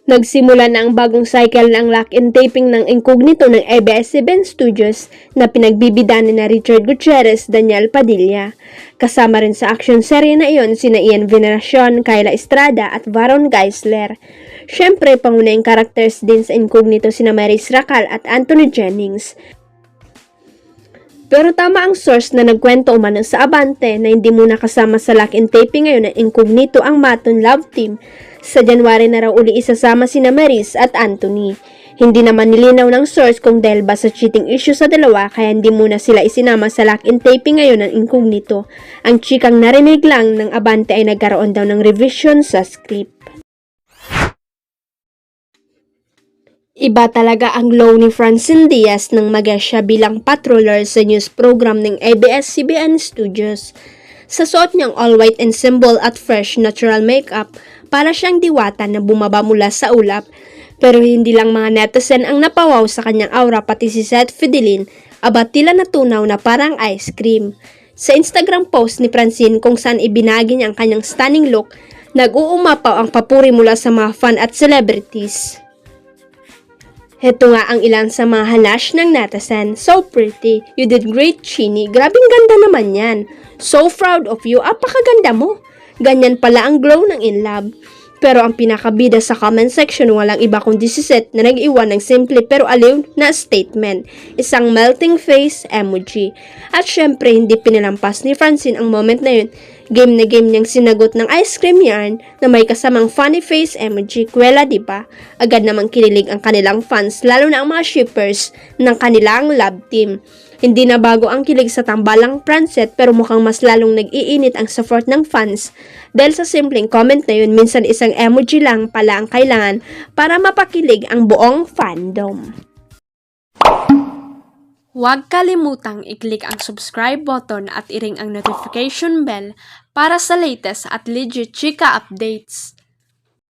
Nagsimula na ang bagong cycle ng lock-in taping ng Incognito ng ABS-CBN Studios na pinagbibidanan na Richard Gutierrez, Daniel Padilla. Kasama rin sa action serye na iyon sina Ian Veneracion, Kyla Estrada at Varon Geisler. Siyempre, pangunahing characters din sa Incognito sina Maris Racal at Anthony Jennings. Pero tama ang source na nagkwento umano sa Abante na hindi muna kasama sa lock-in taping ngayon ng Incognito ang Maton Love Team. Sa January na raw uli isasama sina Maris at Anthony. Hindi naman nilinaw ng source kung dahil ba sa cheating issue sa dalawa kaya hindi muna sila isinama sa lock-in taping ngayon ng Incognito. Ang chikang narinig lang ng Abante ay nagkaroon daw ng revision sa script. Iba talaga ang glow ni Francine Diaz nang mag-siya bilang patroller sa news program ng ABS-CBN Studios. Sa suot niyang all-white ensemble at fresh natural makeup, para siyang diwata na bumaba mula sa ulap. Pero hindi lang mga netizen ang napawaw sa kanyang aura, pati si Seth Fidelin, aba tila natunaw na parang ice cream. Sa Instagram post ni Francine kung saan ibinagi niya ang kanyang stunning look, nag-uumapaw ang papuri mula sa mga fan at celebrities. Heto nga ang ilan sa mga hanash ng netizen. So pretty. You did great, Chini. Grabing ganda naman yan. So proud of you. Apakaganda mo. Ganyan pala ang glow ng In Love. Pero ang pinakabida sa comment section walang iba kundi si Seth na nag-iwan ng simple pero aliw na statement. Isang melting face emoji. At syempre hindi pinilampas ni Francine ang moment na yun. Game na game niyang sinagot ng ice cream yarn na may kasamang funny face emoji. Kwela diba? Agad namang kinilig ang kanilang fans lalo na ang mga shippers ng kanilang love team. Hindi na bago ang kilig sa tambalang Francet pero mukhang mas lalong nag-iinit ang support ng fans dahil sa simpleng comment na yun minsan isang emoji lang pala ang kailangan para mapakilig ang buong fandom. Huwag kalimutang i-click ang subscribe button at i-ring ang notification bell para sa latest at legit chika updates.